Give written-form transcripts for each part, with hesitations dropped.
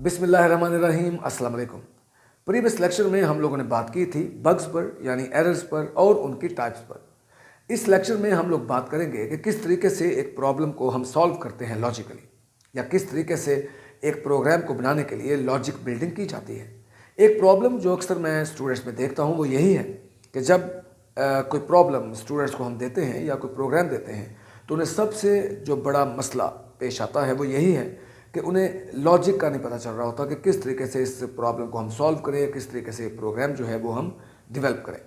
बिस्मिल्लाहिर्रहमानिर्रहीम, अस्सलाम वालेकुम। प्रीवियस लेक्चर में हम लोगों ने बात की थी बग्स पर यानी एरर्स पर और उनकी टाइप्स पर। इस लेक्चर में हम लोग बात करेंगे कि किस तरीके से एक प्रॉब्लम को हम सॉल्व करते हैं लॉजिकली, या किस तरीके से एक प्रोग्राम को बनाने के लिए लॉजिक बिल्डिंग की जाती है। एक प्रॉब्लम जो अक्सर मैं स्टूडेंट्स में देखता हूँ वो यही है कि जब कोई प्रॉब्लम स्टूडेंट्स को हम देते हैं या कोई प्रोग्राम देते हैं तो उन्हें सबसे जो बड़ा मसला पेश आता है वो यही है कि उन्हें लॉजिक का नहीं पता चल रहा होता कि किस तरीके से इस प्रॉब्लम को हम सॉल्व करें, किस तरीके से प्रोग्राम जो है वो हम डेवलप करें।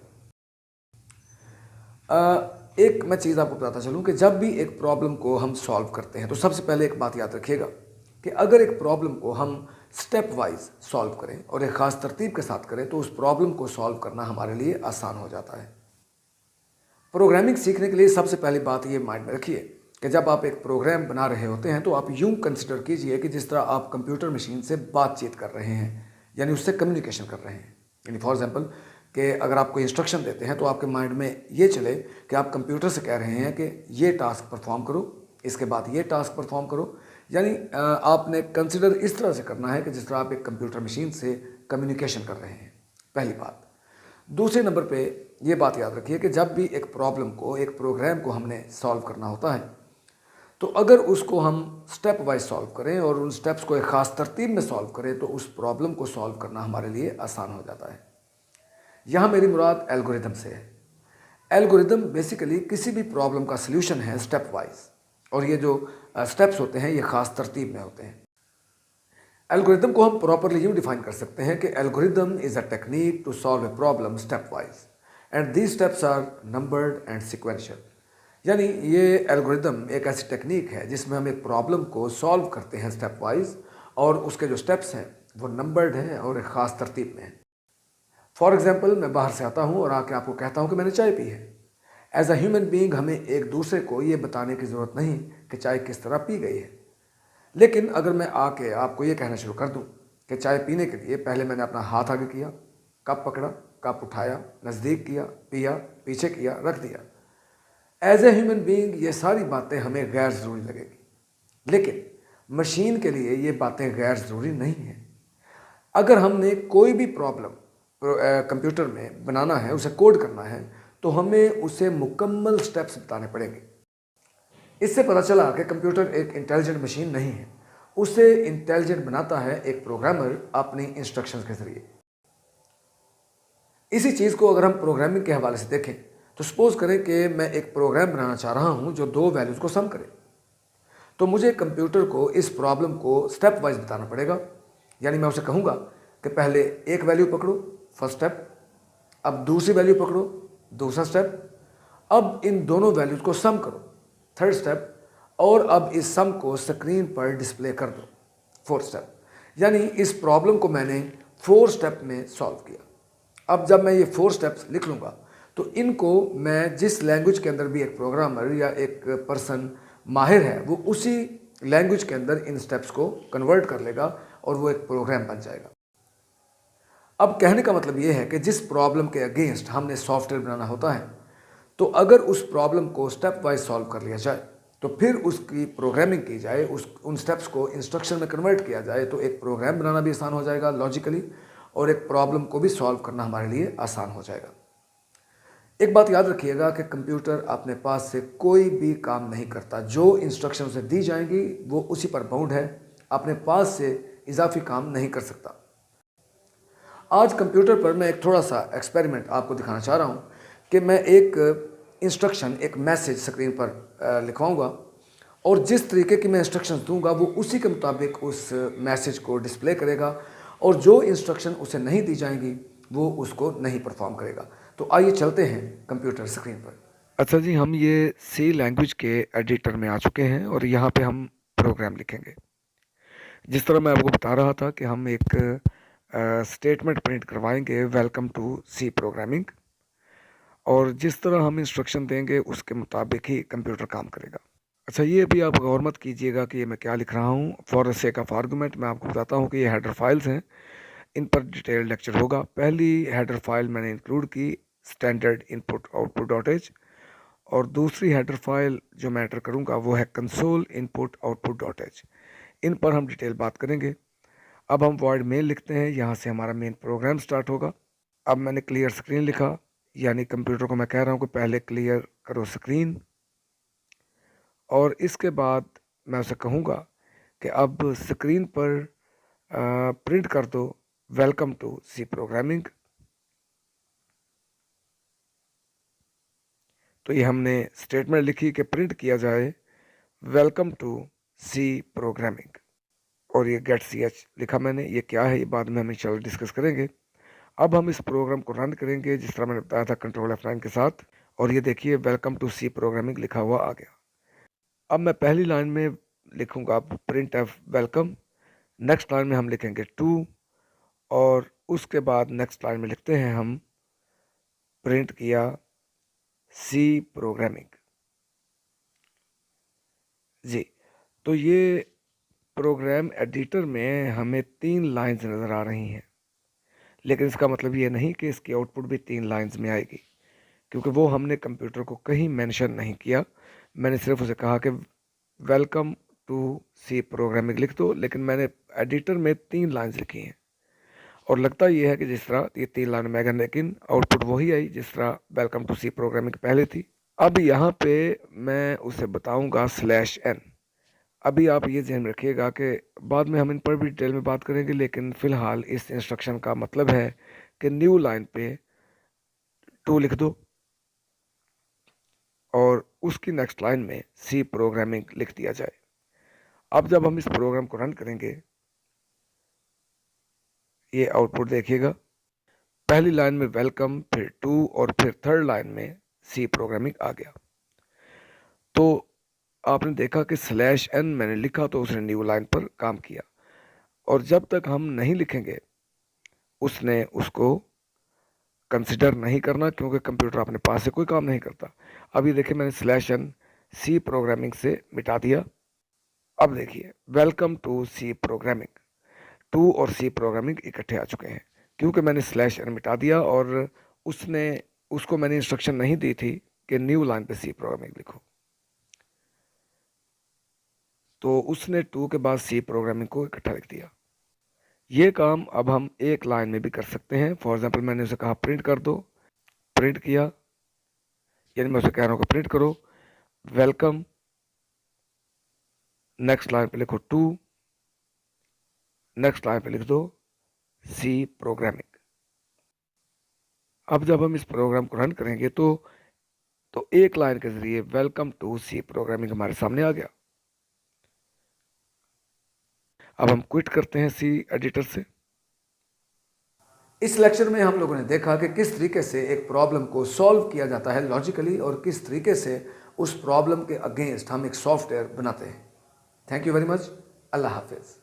एक मैं चीज़ आपको बताता चलूँ कि जब भी एक प्रॉब्लम को हम सॉल्व करते हैं तो सबसे पहले एक बात याद रखिएगा कि अगर एक प्रॉब्लम को हम स्टेप वाइज सॉल्व करें और एक ख़ास तरतीब के साथ करें तो उस प्रॉब्लम को सॉल्व करना हमारे लिए आसान हो जाता है। प्रोग्रामिंग सीखने के लिए सबसे पहली बात ये माइंड में रखिए कि जब आप एक प्रोग्राम बना रहे होते हैं तो आप यूं कंसिडर कीजिए कि जिस तरह आप कंप्यूटर मशीन से बातचीत कर रहे हैं, यानी उससे कम्युनिकेशन कर रहे हैं। यानी फॉर एग्जांपल कि अगर आप कोई इंस्ट्रक्शन देते हैं तो आपके माइंड में ये चले कि आप कंप्यूटर से कह रहे हैं कि ये टास्क परफॉर्म करो, इसके बाद ये टास्क परफॉर्म करो। यानी आपने कंसिडर इस तरह से करना है कि जिस तरह आप एक कंप्यूटर मशीन से कम्युनिकेशन कर रहे हैं, पहली बात। दूसरे नंबर पे ये बात याद रखिए कि जब भी एक प्रॉब्लम को, एक प्रोग्राम को हमने सॉल्व करना होता है तो अगर उसको हम स्टेप वाइज सॉल्व करें और उन स्टेप्स को एक ख़ास तरतीब में सॉल्व करें तो उस प्रॉब्लम को सॉल्व करना हमारे लिए आसान हो जाता है। यहाँ मेरी मुराद एल्गोरिदम से है। एल्गोरिदम बेसिकली किसी भी प्रॉब्लम का सल्यूशन है स्टेप वाइज, और ये जो स्टेप्स होते हैं ये ख़ास तरतीब में होते हैं। एल्गोरिदम को हम प्रॉपरली यूँ डिफाइन कर सकते हैं कि algorithm is a technique to solve a problem stepwise and these steps are numbered and sequential. यानी ये एल्गोरिदम एक ऐसी टेक्निक है जिसमें हम एक प्रॉब्लम को सॉल्व करते हैं स्टेप वाइज, और उसके जो स्टेप्स हैं वो नंबर्ड हैं और एक ख़ास तरतीब में हैं। फॉर एग्जांपल, मैं बाहर से आता हूँ और आके आपको कहता हूँ कि मैंने चाय पी है। एज अ ह्यूमन बीइंग हमें एक दूसरे को ये बताने की ज़रूरत नहीं कि चाय किस तरह पी गई है। लेकिन अगर मैं आके आपको ये कहना शुरू कर दूँ कि चाय पीने के लिए पहले मैंने अपना हाथ आगे किया, कप पकड़ा, कप उठाया, नज़दीक किया, पिया, पीछे किया, रख दिया। एज ए ह्यूमन बीइंग ये सारी बातें हमें गैर ज़रूरी लगेगी, लेकिन मशीन के लिए ये बातें गैर ज़रूरी नहीं हैं। अगर हमने कोई भी प्रॉब्लम कंप्यूटर में बनाना है, उसे कोड करना है, तो हमें उसे मुकम्मल स्टेप्स बताने पड़ेंगे। इससे पता चला कि कंप्यूटर एक इंटेलिजेंट मशीन नहीं है, उसे इंटेलिजेंट बनाता है एक प्रोग्रामर अपनी इंस्ट्रक्शंस के ज़रिए। इसी चीज़ को अगर हम प्रोग्रामिंग के हवाले से देखें तो सपोज करें कि मैं एक प्रोग्राम बनाना चाह रहा हूं जो दो वैल्यूज़ को सम करे, तो मुझे कंप्यूटर को इस प्रॉब्लम को स्टेप वाइज बताना पड़ेगा। यानी मैं उसे कहूँगा कि पहले एक वैल्यू पकड़ो, फर्स्ट स्टेप, अब दूसरी वैल्यू पकड़ो, दूसरा स्टेप, अब इन दोनों वैल्यूज़ को सम करो, थर्ड स्टेप, और अब इस सम को स्क्रीन पर डिस्प्ले कर दो, फोर्थ स्टेप। यानी इस प्रॉब्लम को मैंने 4 स्टेप में सॉल्व किया। अब जब मैं ये 4 स्टेप्स लिख लूँगा तो इनको मैं जिस लैंग्वेज के अंदर भी एक प्रोग्रामर या एक पर्सन माहिर है वो उसी लैंग्वेज के अंदर इन स्टेप्स को कन्वर्ट कर लेगा और वो एक प्रोग्राम बन जाएगा। अब कहने का मतलब ये है कि जिस प्रॉब्लम के अगेंस्ट हमने सॉफ्टवेयर बनाना होता है, तो अगर उस प्रॉब्लम को स्टेप वाइज सॉल्व कर लिया जाए तो फिर उसकी प्रोग्रामिंग की जाए, उन स्टेप्स को इंस्ट्रक्शन में कन्वर्ट किया जाए, तो एक प्रोग्राम बनाना भी आसान हो जाएगा लॉजिकली, और एक प्रॉब्लम को भी सॉल्व करना हमारे लिए आसान हो जाएगा। एक बात याद रखिएगा कि कंप्यूटर अपने पास से कोई भी काम नहीं करता, जो इंस्ट्रक्शन उसे दी जाएंगी वो उसी पर बाउंड है, अपने पास से इजाफी काम नहीं कर सकता। आज कंप्यूटर पर मैं एक थोड़ा सा एक्सपेरिमेंट आपको दिखाना चाह रहा हूँ कि मैं एक इंस्ट्रक्शन, एक मैसेज स्क्रीन पर लिखवाऊँगा, और जिस तरीके की मैं इंस्ट्रक्शंस दूंगा वो उसी के मुताबिक उस मैसेज को डिस्प्ले करेगा, और जो इंस्ट्रक्शन उसे नहीं दी जाएंगी वो उसको नहीं परफॉर्म करेगा। तो आइए चलते हैं कंप्यूटर स्क्रीन पर। अच्छा जी, हम ये सी लैंग्वेज के एडिटर में आ चुके हैं और यहाँ पे हम प्रोग्राम लिखेंगे। जिस तरह मैं आपको बता रहा था कि हम एक स्टेटमेंट प्रिंट करवाएंगे, वेलकम टू सी प्रोग्रामिंग, और जिस तरह हम इंस्ट्रक्शन देंगे उसके मुताबिक ही कंप्यूटर काम करेगा। अच्छा, ये भी आप गौर मत कीजिएगा कि ये मैं क्या लिख रहा हूँ। For the sake of argument मैं आपको बताता हूँ कि ये हेडर फाइल्स हैं, इन पर डिटेल लेक्चर होगा। पहली हेडर फाइल मैंने इंक्लूड की standard input output dot H, और दूसरी हेडर फाइल जो मैं एंटर करूँगा वो है console input output dot H. इन पर हम डिटेल बात करेंगे। अब हम वॉइड मेन लिखते हैं, यहाँ से हमारा मेन प्रोग्राम स्टार्ट होगा। अब मैंने क्लियर स्क्रीन लिखा, यानी कंप्यूटर को मैं कह रहा हूँ कि पहले क्लियर करो स्क्रीन, और इसके बाद मैं उसे कहूँगा कि अब स्क्रीन पर प्रिंट कर दो वेलकम टू सी प्रोग्रामिंग। तो ये हमने स्टेटमेंट लिखी कि प्रिंट किया जाए वेलकम टू सी प्रोग्रामिंग, और ये गेट सी एच लिखा मैंने। ये क्या है ये बाद में हम इंशाल्लाह डिस्कस करेंगे। अब हम इस प्रोग्राम को रन करेंगे जिस तरह मैंने बताया था कंट्रोल F9 के साथ, और ये देखिए वेलकम टू सी प्रोग्रामिंग लिखा हुआ आ गया। अब मैं पहली लाइन में लिखूंगा print F welcome, next line में हम लिखेंगे टू, और उसके बाद नेक्स्ट लाइन में लिखते हैं हम प्रिंट किया सी प्रोग्रामिंग। जी, तो ये प्रोग्राम एडिटर में हमें 3 लाइंस नज़र आ रही हैं, लेकिन इसका मतलब ये नहीं कि इसकी आउटपुट भी 3 लाइंस में आएगी, क्योंकि वो हमने कंप्यूटर को कहीं मेंशन नहीं किया। मैंने सिर्फ उसे कहा कि वेलकम टू सी प्रोग्रामिंग लिख दो, लेकिन मैंने एडिटर में 3 लाइंस लिखी हैं, और लगता ये है कि जिस तरह ये 3 लाइन में आएगा, लेकिन आउटपुट वही आई जिस तरह वेलकम टू सी प्रोग्रामिंग पहले थी। अब यहाँ पे मैं उसे बताऊंगा /n। अभी आप ये ध्यान में रखिएगा कि बाद में हम इन पर भी डिटेल में बात करेंगे, लेकिन फ़िलहाल इस इंस्ट्रक्शन का मतलब है कि न्यू लाइन पे 2 लिख दो, और उसकी नेक्स्ट लाइन में सी प्रोग्रामिंग लिख दिया जाए। अब जब हम इस प्रोग्राम को रन करेंगे, ये आउटपुट देखिएगा, पहली लाइन में वेलकम, फिर 2, और फिर थर्ड लाइन में सी प्रोग्रामिंग आ गया। तो आपने देखा कि /n मैंने लिखा तो उसने न्यू लाइन पर काम किया, और जब तक हम नहीं लिखेंगे उसने उसको कंसिडर नहीं करना, क्योंकि कंप्यूटर अपने पास से कोई काम नहीं करता। अब ये देखिए मैंने /n सी प्रोग्रामिंग से मिटा दिया। अब देखिए वेलकम टू सी प्रोग्रामिंग, 2 और सी प्रोग्रामिंग इकट्ठे आ चुके हैं, क्योंकि मैंने /n मिटा दिया, और उसको मैंने इंस्ट्रक्शन नहीं दी थी कि न्यू लाइन पे सी प्रोग्रामिंग लिखो। तो उसने 2 के बाद सी प्रोग्रामिंग को इकट्ठा लिख दिया। ये काम अब हम एक लाइन में भी कर सकते हैं। फॉर एग्जांपल मैंने उसे कहा प्रिंट कर दो, प्रिंट किया, यानी मैं उसे कह रहा हूँ कि प्रिंट करो वेलकम, नेक्स्ट लाइन पे लिखो 2, नेक्स्ट लाइन पे लिख दो सी प्रोग्रामिंग। अब जब हम इस प्रोग्राम को रन करेंगे तो एक लाइन के जरिए वेलकम टू सी प्रोग्रामिंग हमारे सामने आ गया। अब हम क्विट करते हैं सी एडिटर से। इस लेक्चर में हम लोगों ने देखा कि किस तरीके से एक प्रॉब्लम को सॉल्व किया जाता है लॉजिकली, और किस तरीके से उस प्रॉब्लम के अगेंस्ट हम एक सॉफ्टवेयर बनाते हैं। Thank you very much. अल्लाह हाफिज़।